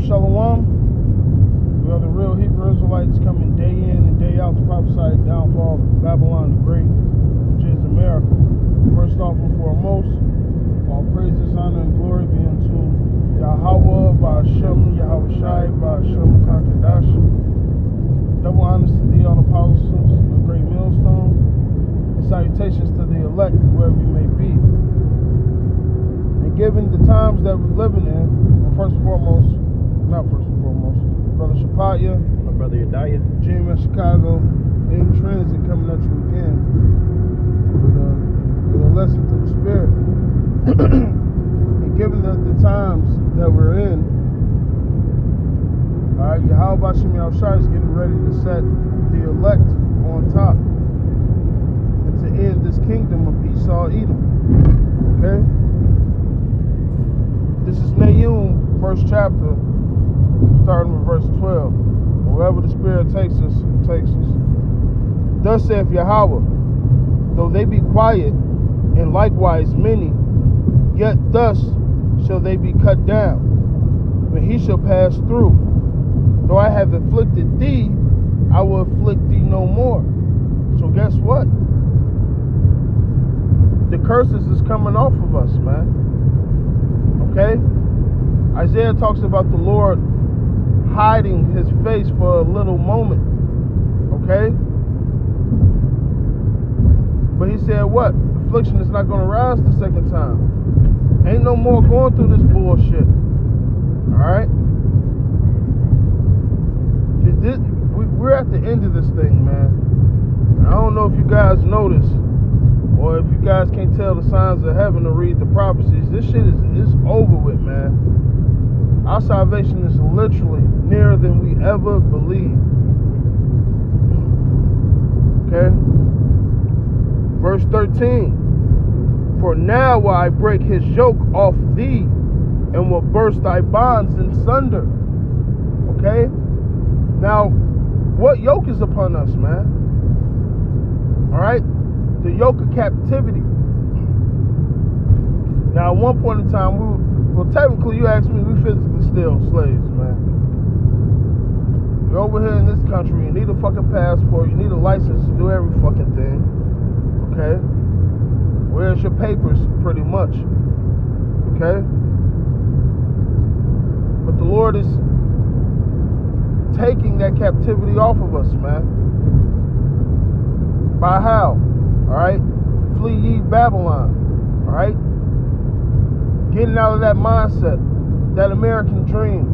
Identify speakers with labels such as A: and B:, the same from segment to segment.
A: Shalom. We are the real Hebrew Israelites coming day in and day out to prophesy the downfall of Babylon the Great, which is America. First off and foremost, all praises, honor, and glory be unto Yahweh, Ba'ashem, Yahweh Shai, Ba'ashem, Kakadash. Double honors to thee, all apostles of the great millstone, and salutations to the elect, wherever you may be. And given the times that we're living in, well, not first and foremost, Brother Shapaya,
B: My brother Yedaya.
A: Jim in Chicago, in transit coming at you again with a lesson to the Spirit. And given the times that we're in, all right, Yahweh Bashim Yahushua is getting ready to set the elect on top and to end this kingdom of Esau, Edom. Okay? This is Nahum, first chapter, starting with verse 12. Wherever the Spirit takes us, it takes us. Thus saith Yahweh, though they be quiet, and likewise many, yet thus shall they be cut down, when he shall pass through. Though I have afflicted thee, I will afflict thee no more. So guess what? The curses is coming off of us, man. Okay? Isaiah talks about the Lord hiding his face for a little moment. Okay? But he said what? Affliction is not going to rise the second time. Ain't no more going through this bullshit. Alright? We're at the end of this thing, man. I don't know if you guys notice, or if you guys can't tell the signs of heaven to read the prophecies. This shit is over with, man. Our salvation is literally nearer than we ever believed. Okay? Verse 13. For now will I break his yoke off thee, and will burst thy bonds in sunder. Okay? Now, what yoke is upon us, man? Alright? The yoke of captivity. Now, at one point in time, well, technically, you asked me, we physically still slaves, man. You're over here in this country, you need a fucking passport, you need a license to do every fucking thing. Okay? Where's your papers, pretty much? Okay? But the Lord is taking that captivity off of us, man. By how? Alright? Flee ye Babylon. Alright? Getting out of that mindset, that American dream,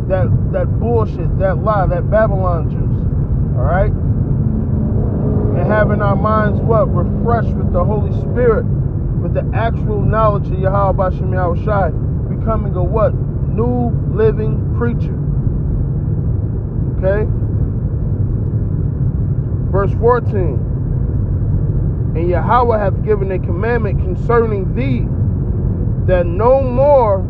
A: that bullshit, that lie, that Babylon juice. Alright? And having our minds what? Refreshed with the Holy Spirit, with the actual knowledge of Yahweh Bashim Yahushai, becoming a what? New living creature. Okay? Verse 14. And Yahweh hath given a commandment concerning thee, that no more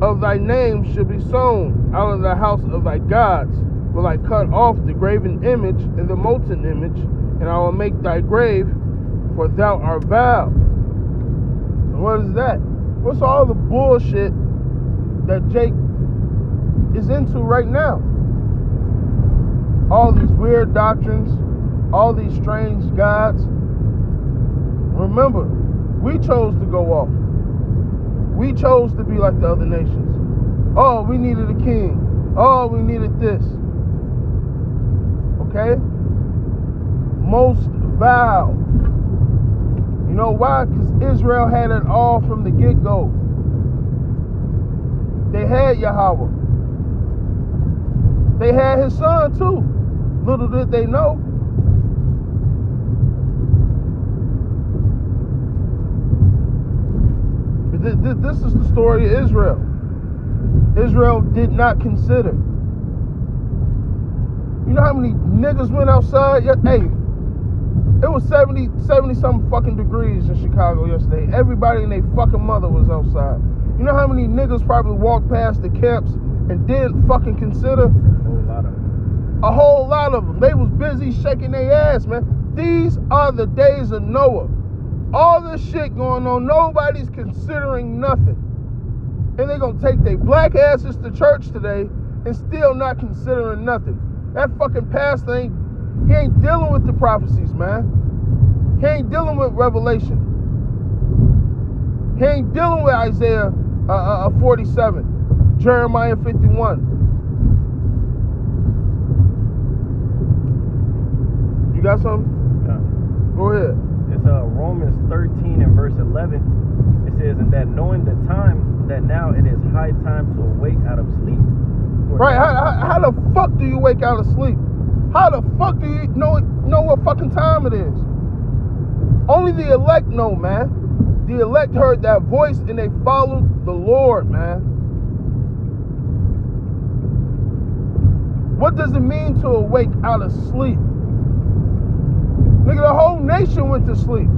A: of thy name should be sown out of the house of thy gods. Will I cut off the graven image and the molten image, and I will make thy grave, for thou art vowed. And what is that? What's all the bullshit that Jake is into right now? All these weird doctrines, all these strange gods. Remember, we chose to go off. We chose to be like the other nations. Oh, we needed a king. Oh, we needed this. Okay? Most vile. You know why? Because Israel had it all from the get-go. They had Yahweh. They had his son too. Little did they know. This is the story of Israel. Israel did not consider. You know how many niggas went outside? Hey, it was 70 something fucking degrees in Chicago yesterday. Everybody and their fucking mother was outside. You know how many niggas probably walked past the camps and didn't fucking consider? A whole lot of them. They was busy shaking their ass, man. These are the days of Noah. All this shit going on, nobody's considering nothing. And they're going to take their black asses to church today and still not considering nothing. That fucking pastor he ain't dealing with the prophecies, man. He ain't dealing with Revelation. He ain't dealing with Isaiah 47, Jeremiah 51. You got something?
B: Yeah.
A: Go ahead.
B: It's Romans 13 and verse 11. It says, "And that knowing the time, that now it is high time to awake out of sleep."
A: Right? How the fuck do you wake out of sleep? How the fuck do you know what fucking time it is? Only the elect know, man. The elect heard that voice and they followed the Lord, man. What does it mean to awake out of sleep? Nigga, the whole nation went to sleep.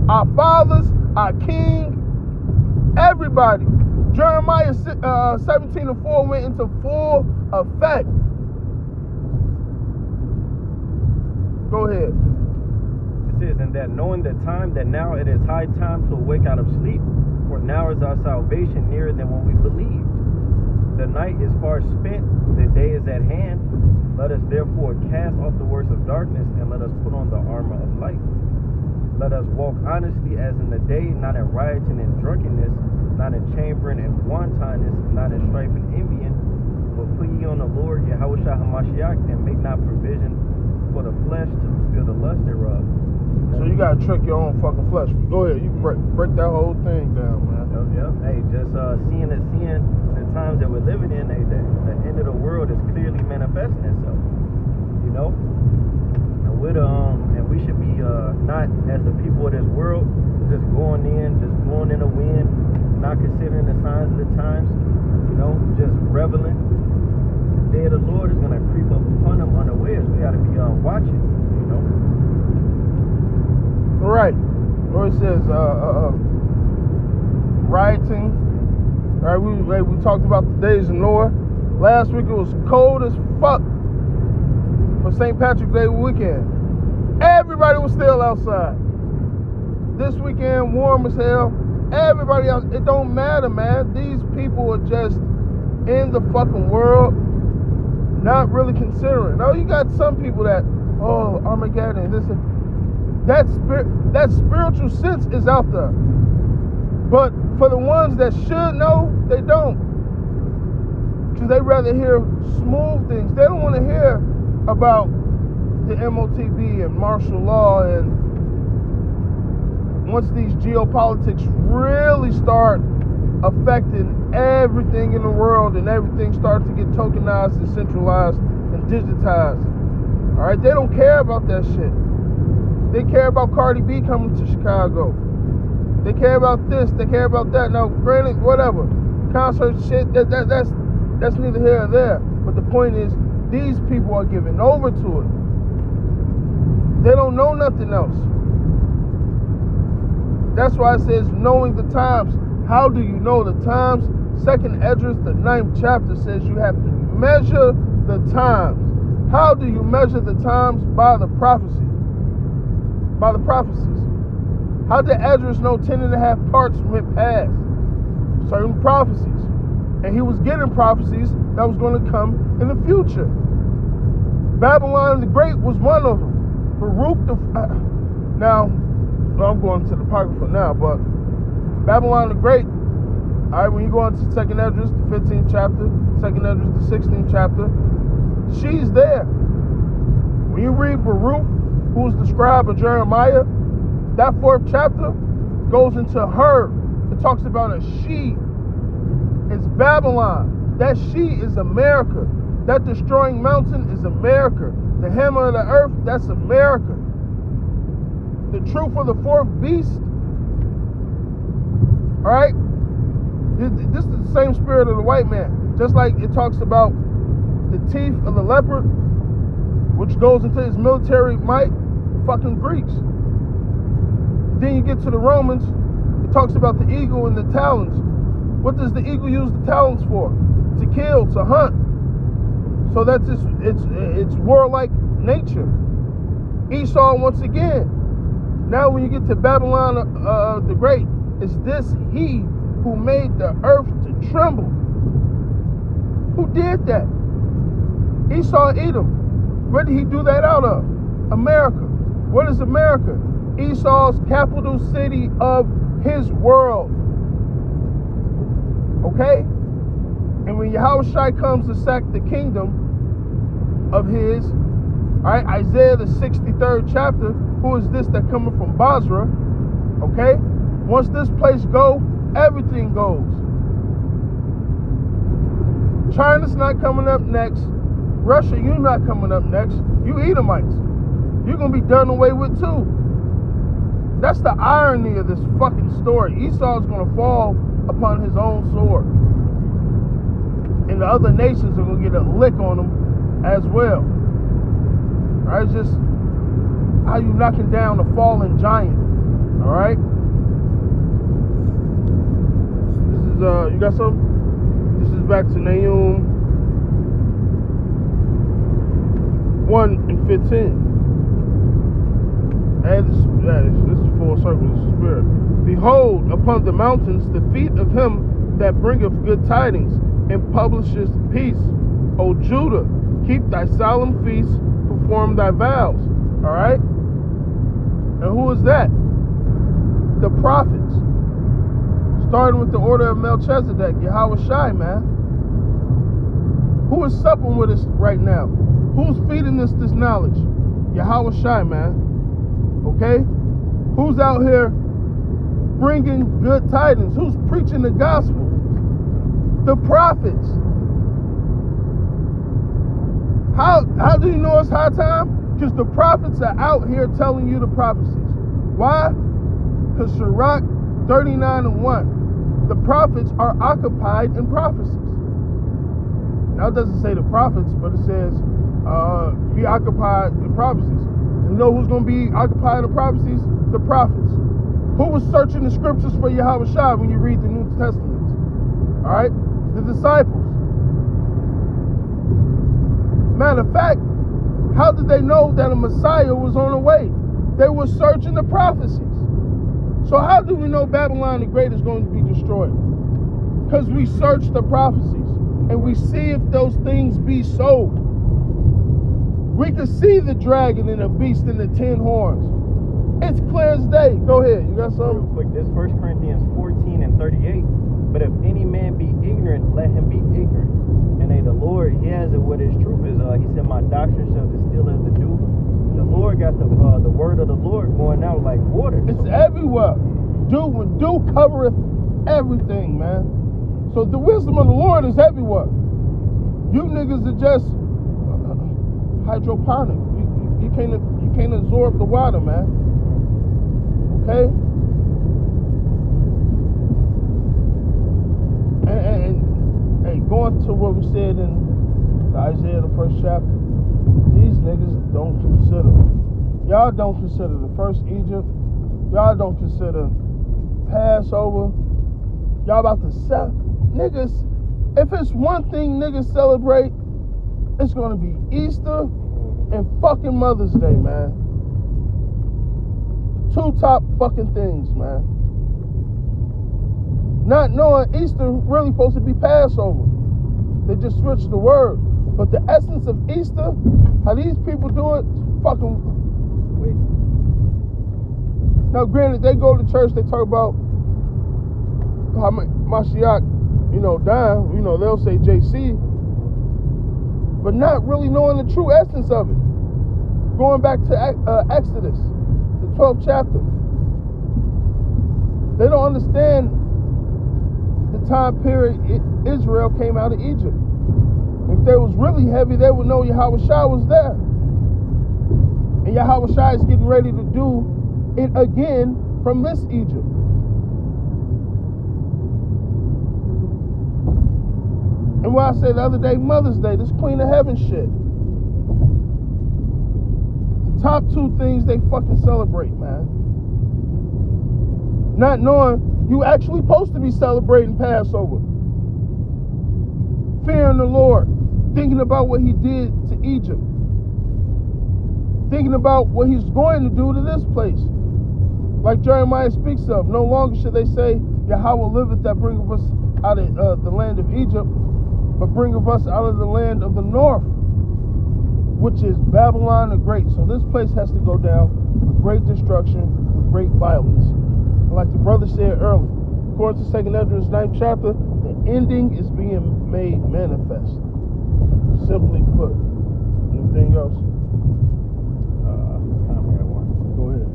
A: Our fathers, our king, everybody. Jeremiah 17:4 went into full effect. Go ahead.
B: It says, "And that knowing the time, that now it is high time to awake out of sleep, for now is our salvation nearer than when we believed. The night is far spent, the day is at hand. Let us therefore cast off the works of darkness, and let us put on the armor of light. Let us walk honestly as in the day, not in rioting and drunkenness, not in chambering and wantonness, not in strife and envying, but put ye on the Lord Yahushua HaMashiach, and make not provision for the flesh to fulfill the lust thereof."
A: So you gotta trick your own fucking flesh. Go ahead, you can break that whole thing down, man.
B: Yep. Hey, just seeing the times that we're living in, the end of the world is clearly manifesting itself. You know, and we should be not as the people of this world, just going in the wind, not considering the signs of the times. You know, just reveling. The day of the Lord is gonna creep up upon them unawares. We gotta be watching. You know.
A: Right. Where it says rioting. All right, we talked about the days of Noah. Last week it was cold as fuck for St. Patrick's Day weekend. Everybody was still outside. This weekend, warm as hell. Everybody else, it don't matter, man. These people are just in the fucking world, not really considering. Now you got some people that, Armageddon, this and that spiritual sense is out there. But for the ones that should know, they don't. Because they rather hear smooth things. They don't want to hear about the MOTB and martial law. And once these geopolitics really start affecting everything in the world and everything starts to get tokenized and centralized and digitized. All right, they don't care about that shit. They care about Cardi B coming to Chicago. They care about this. They care about that. Now, granted, whatever, concert shit. That's neither here nor there. But the point is, these people are giving over to it. They don't know nothing else. That's why it says knowing the times. How do you know the times? 2nd Esdras, the 9th chapter says you have to measure the times. How do you measure the times? By the prophecies. By the prophecies. How did Esdras know 10.5 parts went past? Certain prophecies. And he was getting prophecies that was going to come in the future. Babylon the Great was one of them. Baruch now, I'm going to the Apocrypha now, but Babylon the Great, all right, when you go into 2nd Esdras, the 15th chapter, 2nd Esdras, the 16th chapter, she's there. When you read Baruch, who's the scribe of Jeremiah, that 4th chapter goes into her. It talks about a she. It's Babylon. That she is America. That destroying mountain is America. The hammer of the earth, that's America. The truth of the 4th beast, all right? This is the same spirit of the white man. Just like it talks about the teeth of the leopard, which goes into his military might, fucking Greeks. Then you get to the Romans, it talks about the eagle and the talons. What does the eagle use the talons for? To kill, to hunt. So that's it's warlike nature. Esau once again. Now when you get to Babylon the Great, it's this he who made the earth to tremble. Who did that? Esau, Edom. Where did he do that out of? America. What is America? Esau's capital city of his world. Okay? And when Yahushua comes to sack the kingdom of his, all right, Isaiah the 63rd chapter, who is this that coming from Basra? Okay? Once this place go, everything goes. China's not coming up next. Russia, you not coming up next. You Edomites. You're going to be done away with too. That's the irony of this fucking story. Esau's going to fall upon his own sword. And the other nations are going to get a lick on him as well. All right, it's just how you knocking down a fallen giant. All right? This is, you got something? This is back to Nahum 1 and 15. This is full circle, this is spirit. Behold, upon the mountains the feet of him that bringeth good tidings, and publisheth peace. O Judah, keep thy solemn feasts, perform thy vows. Alright? And who is that? The prophets. Starting with the order of Melchizedek, Yahushua, man. Who is supping with us right now? Who's feeding us this knowledge? Yahushua, man. Okay? Who's out here bringing good tidings? Who's preaching the gospel? The prophets. How do you know it's high time? Because the prophets are out here telling you the prophecies. Why? Because Sirach 39 and 1. The prophets are occupied in prophecies. Now it doesn't say the prophets, but it says be occupied in prophecies. You know who's going to be occupied in prophecies? The prophets. Who was searching the scriptures for Yahushua when you read the New Testament? All right? The disciples. Matter of fact, how did they know that a Messiah was on the way? They were searching the prophecies. So how do we know Babylon the Great is going to be destroyed? Because we search the prophecies and we see if those things be so. We can see the dragon and the beast and the 10 horns. It's clear as day. Go ahead. You got something?
B: Real quick, this 1 Corinthians 14 and 38. But if any man be ignorant, let him be ignorant. And the Lord, he has it what his truth is. He said, my doctrine shall distill as the dew. The Lord got the word of the Lord going out like water.
A: It's everywhere. When dew covereth everything, man. So the wisdom of the Lord is everywhere. You niggas are just hydroponic. You can't absorb the water, man. Okay? And going to what we said in Isaiah the 1st chapter, these niggas don't consider. Y'all don't consider the first Egypt. Y'all don't consider Passover. Y'all about to sell. Niggas, if it's one thing niggas celebrate, it's gonna be Easter and fucking Mother's Day, man. Two top fucking things, man. Not knowing Easter really supposed to be Passover. They just switched the word. But the essence of Easter, how these people do it, fucking wait. Now granted, they go to church, they talk about how Mashiach, dying, they'll say JC, but not really knowing the true essence of it. Going back to Exodus, the 12th chapter. They don't understand the time period Israel came out of Egypt. If they was really heavy, they would know Yahushua was there. And Yahushua is getting ready to do it again from this Egypt. And what I said the other day, Mother's Day, this Queen of Heaven shit. The top two things they fucking celebrate, man. Not knowing you actually supposed to be celebrating Passover. Fearing the Lord. Thinking about what he did to Egypt. Thinking about what he's going to do to this place. Like Jeremiah speaks of, no longer should they say, Yahweh liveth that bringeth us out of the land of Egypt, but bringeth us out of the land of the north, which is Babylon the Great. So this place has to go down with great destruction, with great violence. And like the brother said earlier, according to 2 Ezra's 9th chapter, the ending is being made manifest. Simply put. Anything else? Go ahead.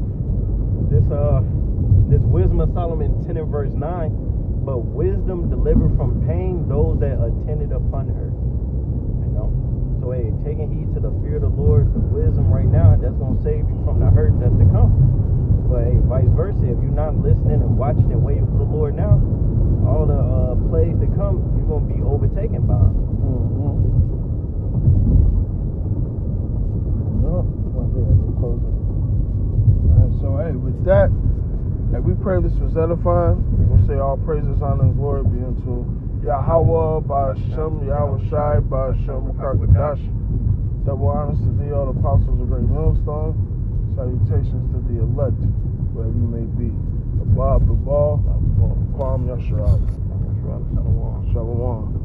B: This Wisdom of Solomon 10 and verse 9, but wisdom delivered from pain those that attended upon her. You know? So hey, taking heed to the fear of the Lord, the wisdom right now, that's gonna save you from the hurt that's to come. But hey, vice versa, if you're not listening and watching and waiting for the Lord now, all the plagues to come, you're gonna be overtaken by them.
A: So hey, with that, we pray this was edifying. We're gonna say all praises, honor, and glory be unto Yahweh, Ba'ashem, Yahweh Shai, Ba'ashem, Kakadash. Double honors to thee, all the apostles of Great Millstone. Salutations to the elect, wherever you may be. Abba, Kwam Yashar. Shalom.